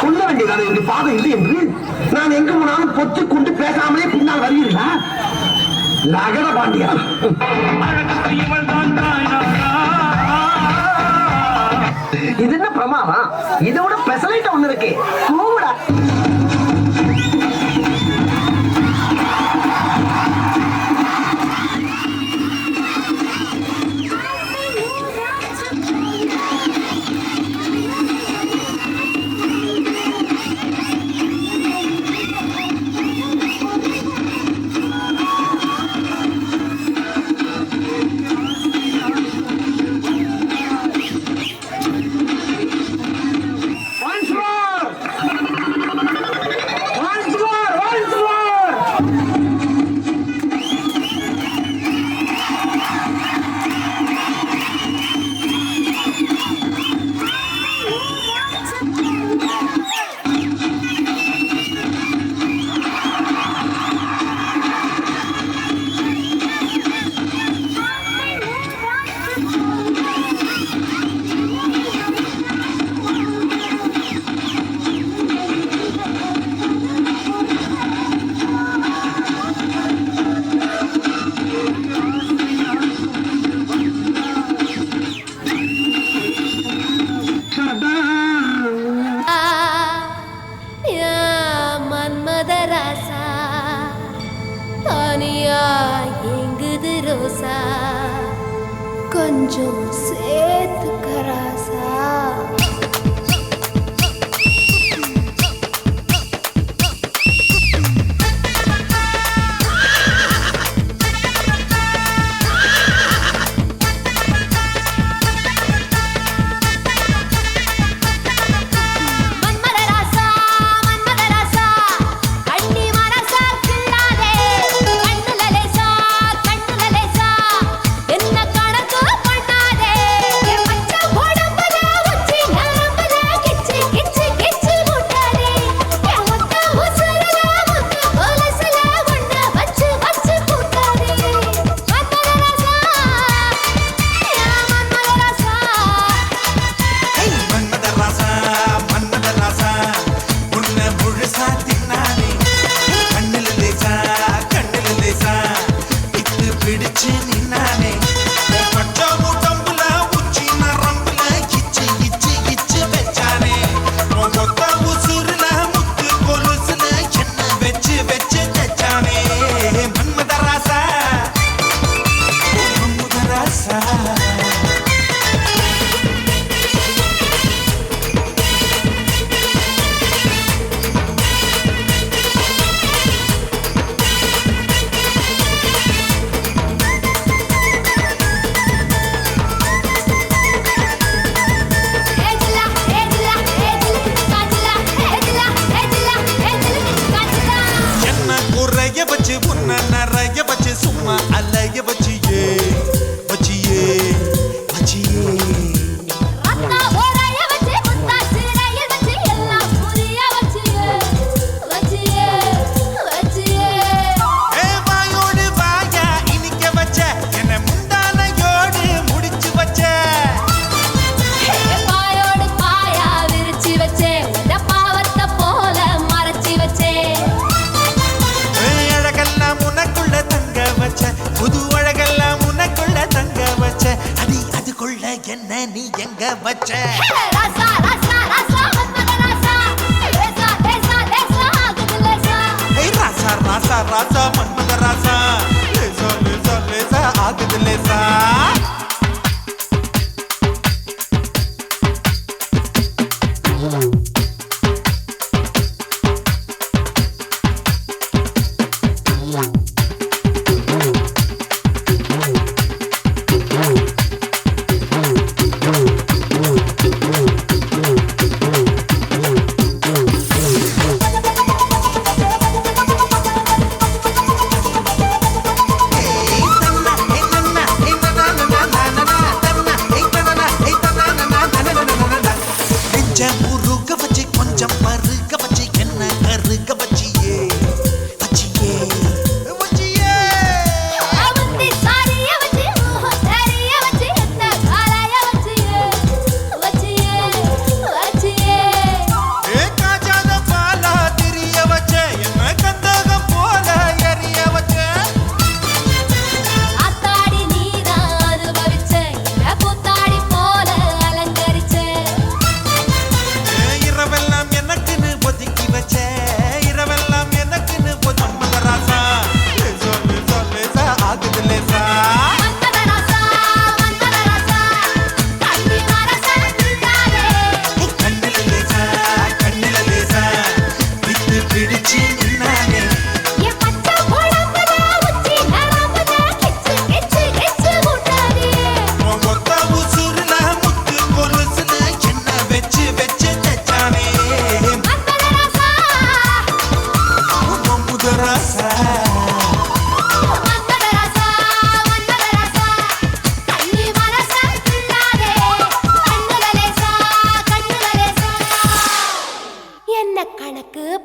சொல்ல வேண்டியதான இந்த பாதை இது என்று நான் எங்க போனாலும் பொத்து கொண்டு பேசாமலே பின்னால் வருகிறீர்களா? லகட பாண்டியா, இது என்ன பிரமாதம்? இதோட பெசலைட் ஒண்ணு இருக்கு, கூடா. கொஞ்சம் சேர்த்துக்க ராசா.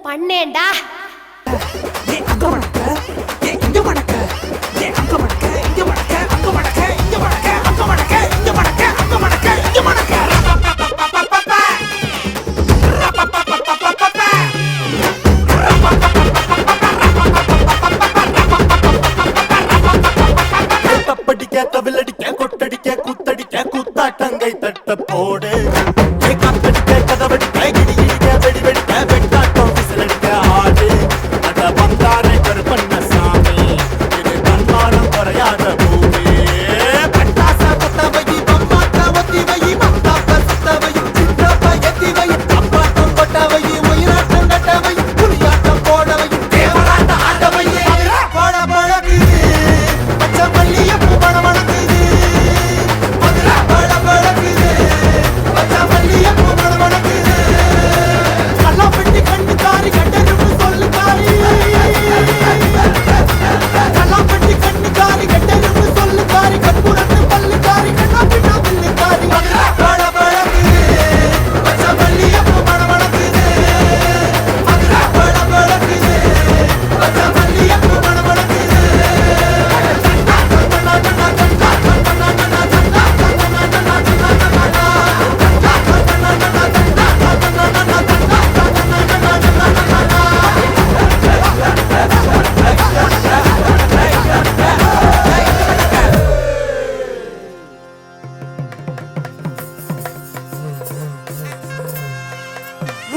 பண்ணேன்டா. தப்படிக்க தவிலடிக்க கொட்டடிக்க கூத்தடிக்க கூத்தாட்டங்கை தட்ட போடு காத்தடிக்க கதவடிக்க கிடி கிடிக்க வெடி வெடிக்க வெட்டாட்டம் விசிலடிக்க ஆடு அட பந்தாரை கருப்பண்ண சாமி இது தன்மானம் குறையாத பூமி பட்டாச கொத்த வைக்க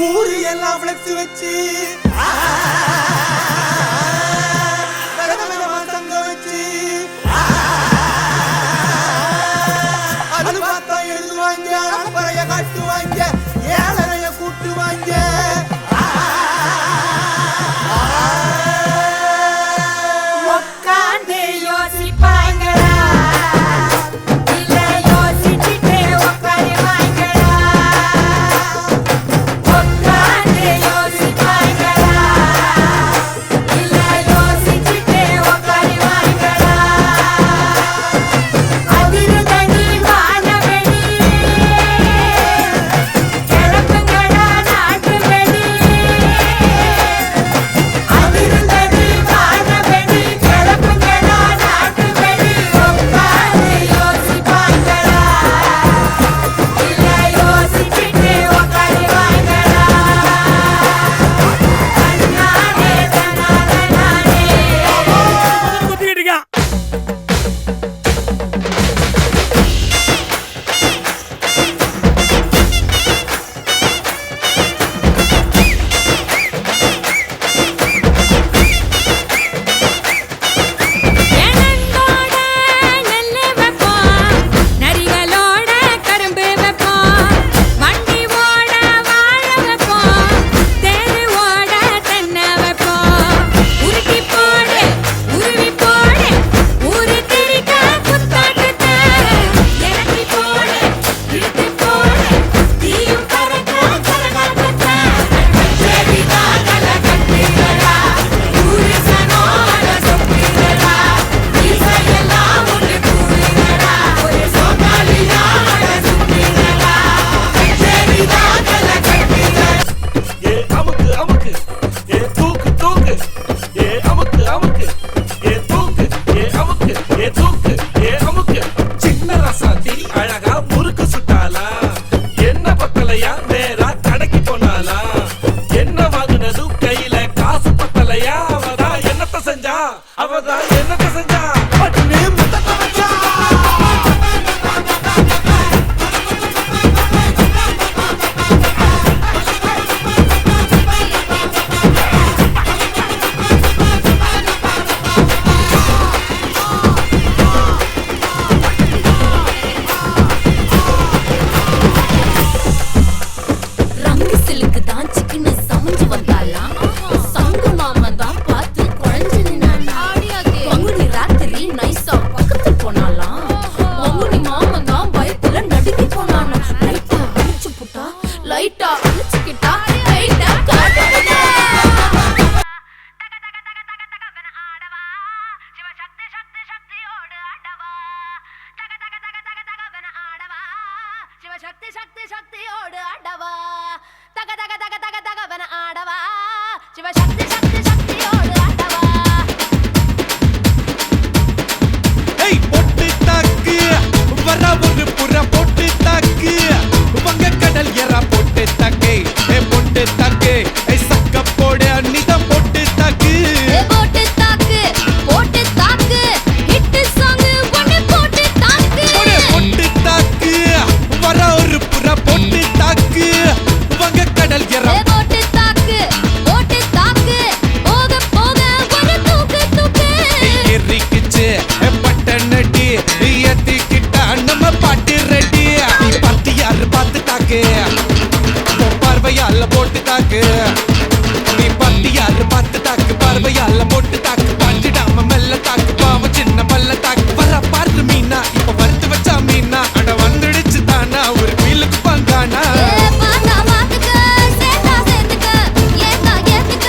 ஊரு எல்லாம் ஃப்ளெக்ஸ் வச்சு தங்க வச்சு அது பார்த்தா எழுதுவாங்க அப்பறைய காட்டுவாங்க ஏழரைய கூட்டுவாங்க உக்காந்து யோசிப்பாங்களா இல்ல யோசிச்சுட்டு உக்காருவாங்களா உக்காந்து யோசிப்பாங்களா இல்ல யோசிச்சுட்டு உக்காருவாங்களா அதிர்தடி வானவெளி கிளப்புங்கடா நாட்டு வெளி அதிர்தடி வானவெளி கிளப்புங்கடா நாட்டு வெளி உட்கார்ந்து யோசிப்பாங்களா இல்ல யோசிச்சுட்டு உட்காருவாங்களா நானே நானே குத்திக்கிட்டு எனங்கோட நெல்லு வைப்போம் நரிகளோட கரும்பு வைப்போம் வண்டி ஓட வாழ வைப்போம் தேரு ஓட தென்னை வைப்போம் உருட்டி போடு உருவி போடு ஊரு திரிக்க புத்தாட்டத்தை இறக்கி போடு இழுத்து போடு தீயும் பறக்க கரகாட்டத்தை சரிதான் கல கட்டுகிறா ஊரு சனோட சொப்புகிறா இசையெல்லாம் ஒன்று கூடுகிறா ஒரு சோமாலியோட சுற்றுகிறா சரிதான் கல கட்டுகிறா ஏ அமுக்கு அமுக்கு ஏ தூக்கு தூக்கு ஏ அமுக்கு அமுக்கு ஏ தூக்கு ஏ அமுக்கு ஏ தூக்கு ஏ அமுக்கு சின்ன ரசாத்தி அழகா முறுக்கு சுட்டாளா என்ன பத்தலையா நேரா கடைக்கு போனாளா என்ன வாங்குனதும் கையில காசு பத்தலையா அவதான் என்னத்த செஞ்சா அவதான் என்னத்த செஞ்சா பட்டுன்னு முத்தத்தை வச்சா ரங்கு சிலுக்கு தான் சிக்கன சமைஞ்சு வந்தாலாம் சங்கு மாமன் தான் பார்த்து குழஞ்சு நின்னானா பங்குனி ராத்திரி நைஸா பக்கத்து போனாலாம் பங்குனி மாமன் தான் பயத்துல நடுங்கி போனானா லைட்டா அழிச்சு புட்டா லைட்டா அழிச்சுக்கிட்டா லைட்டா காட்டுக்கிட்டா சக்தி சக்தி சக்தியோடு ஆடவா தக தக தக தக தகவன ஆடவா சிவ சக்தி சக்தி சக்தியோடு ஆடவா ஏய் பொட்டு தாக்கு வர ஒரு புற பொட்டு தாக்கு வங்க கடல் எறா பொட்டு தாக்கு ஏ பொட்டு தாக்கு ஏ சக்க போடு நிதம் பொட்டு தாக்கு போட்டு தாக்கு ஹிட் சாங் ஒன்னு போட்டு தாக்கு பொட்டு தாக்கு வர ஒரு புற பொட்டு தாக்கு வங்க கடல் எறா போட்டு தாக்கு போக போக ஒரு தூக்கு தூக்கு எரிக்கிச்சு பட்டனடி ஏத்திக்கிட்டா நம்ம பாட்டு ரெடி நீ பார்த்து யாரு பார்த்து தாக்கு பார்வையால போட்டு தாக்கு நீ பார்த்து யாரு பார்த்து தாக்கு பார்வையால போட்டு தாக்கு பாஞ்சிடாம மெல்ல தாக்கு பாவம் சின்ன பல்ல தாக்கு வர பாரு மீனா இப்ப வறுத்து வச்சா மீனா அட வந்துடுச்சு தானா ஒரு மீலுக்கு பங்கானா பாத்தா பாத்துக்க சேத்தா சேத்துக்க ஏத்தா ஏத்துக்க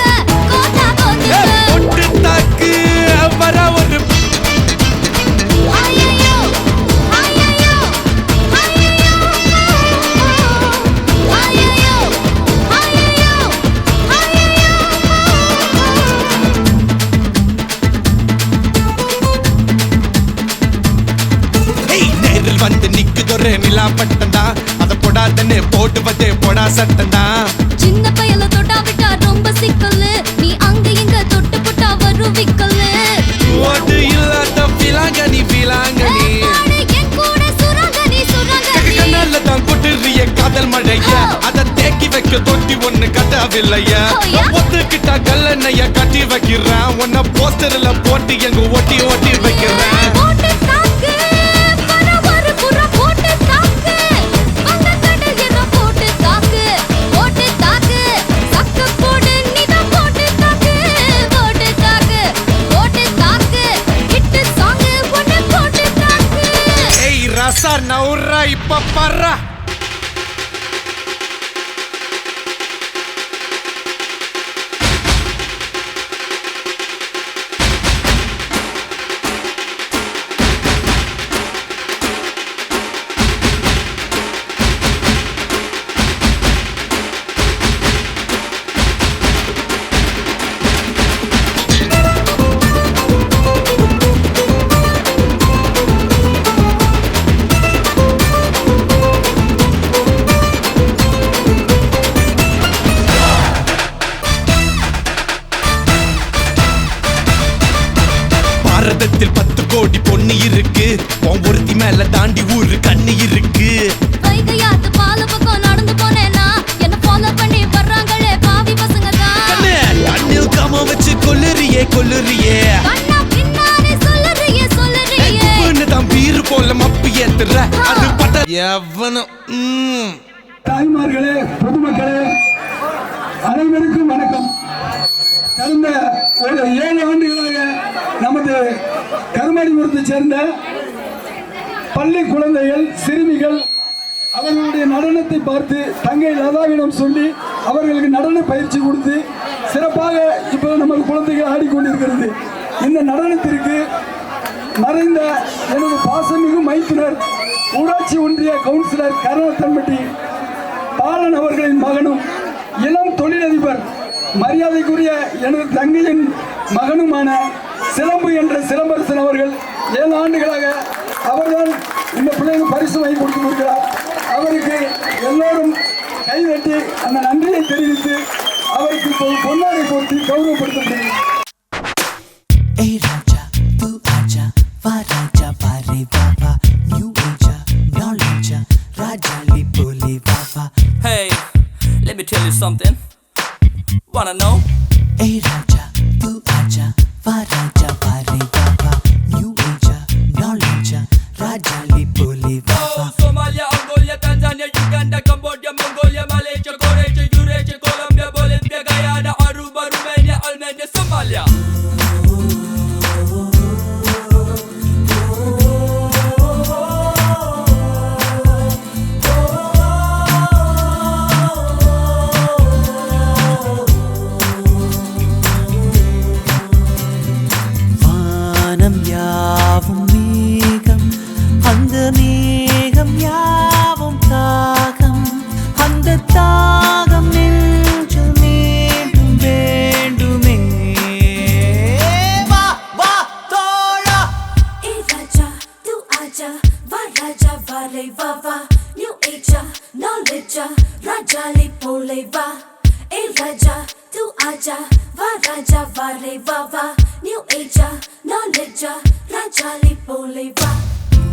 கோத்தா கோத்துக்க பொட்டு தாக்கு வர ஒரு ஐயையோ ஐயையோ ஐயையோ ஐயையோ ஐயையோ ஐயையோ நேரில் வந்து நிக்குதொரு நிலா பட்டந்தா அத போடாதன்னு போடுவது போடா சட்டந்தா சின்ன பயல தொட்டா விட்டா ரொம்ப சிக்கலு நீ அங்க இங்க தொட்டு போட்டா வரும் விக்கலு ஓடு இல்லாத பிலாங்கனி பிலாங்கனி என் கூட சுரங்கனி சுரங்கனி கண்ணால தான் கொட்டுறிய காதல் மழைய அத தேக்கி வைக்க குளிக்க தொட்டி ஒண்ணு கட்டவில்லையா ஒத்துக்கிட்டா கல்லணைய கட்டி வைக்கிறேன் உன்ன போஸ்டர்ல போட்டு எங்க ஒட்டி ஒட்டி வைக்கிறேன் ரசா நவுரா இப்ப பர்றா பாரதத்தில் 10 கோடி பொண்ணு இருக்கு ஒருத்தி மேல தாண்டி ஊரு கண்ணு இருக்கு வைகையாத்து பால பக்கம் நடந்து போனேனா என்ன ஃபாலோ பண்ணி வர்றாங்களே பாவி பசங்க தான் கண்ணில் காம வச்சு கொல்லுறியே கொல்லுறியே கண்ணா பின்னாடி சொல்லுறியே சொல்லுறியே பொண்ணு தான் பீரு போல மப்பி ஏத்துற அது பட்ட எவனும் தாய்மார்களே பொதுமக்களே அனைவருக்கும் வணக்கம். கடந்த ஒரு 7 ஆண்டுகளாக நமது கருமாடிபுரத்தை சேர்ந்த பள்ளி குழந்தைகள் சிறுமிகள் அவர்களுடைய நடனத்தை பார்த்து தங்கை லதாவிடம் சொல்லி அவர்களுக்கு நடன பயிற்சி கொடுத்து சிறப்பாக இப்போ நமது குழந்தைகள் ஆடிக்கொண்டிருக்கிறது. இந்த நடனத்திற்கு மறைந்த எனது பாசமிகு மைத்துனர் ஊராட்சி ஒன்றிய கவுன்சிலர் கருணத்தம்பட்டி பாலன் அவர்களின் மகனும் இளம் தொழிலதிபர் மரியாதைக்குரிய எனது தங்கையின் மகனுமான சிலம்பு என்ற சிலம்பரசன் அவர்கள் 7 ஆண்டுகளாக அவர்தான் இந்த பிள்ளைக்கு பரிசு வாங்கி கொடுத்திருக்கிறார். அவருக்கு எல்லோரும் கைதட்டி அந்த நன்றியை தெரிவித்து அவருக்கு பொன்னாடை போட்டு கௌரவப்படுத்தப்படுகிறது. Hey, let me tell you something. Wanna know? Hey Raja, tu aja, va Raja, va re baba. New Asia, knowledge, Raja li poli baba. Somalia, Angola, Tanzania, Uganda, Cambodia, Mongolia, Malaysia, Croatia, Eurasia, Colombia, Bolivia, Guyana, Aruba, Romania, Albania, Somalia.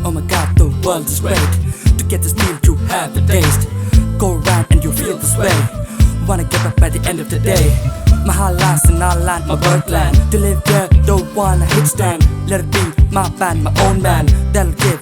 Oh my god, the world is great. To get this meal, you have the taste. Go around and you feel this way. Wanna get up at the end of the day. My heart lies in our land, my birthland. To live there, don't wanna hit stand. Let it be my band, my own man. That'll give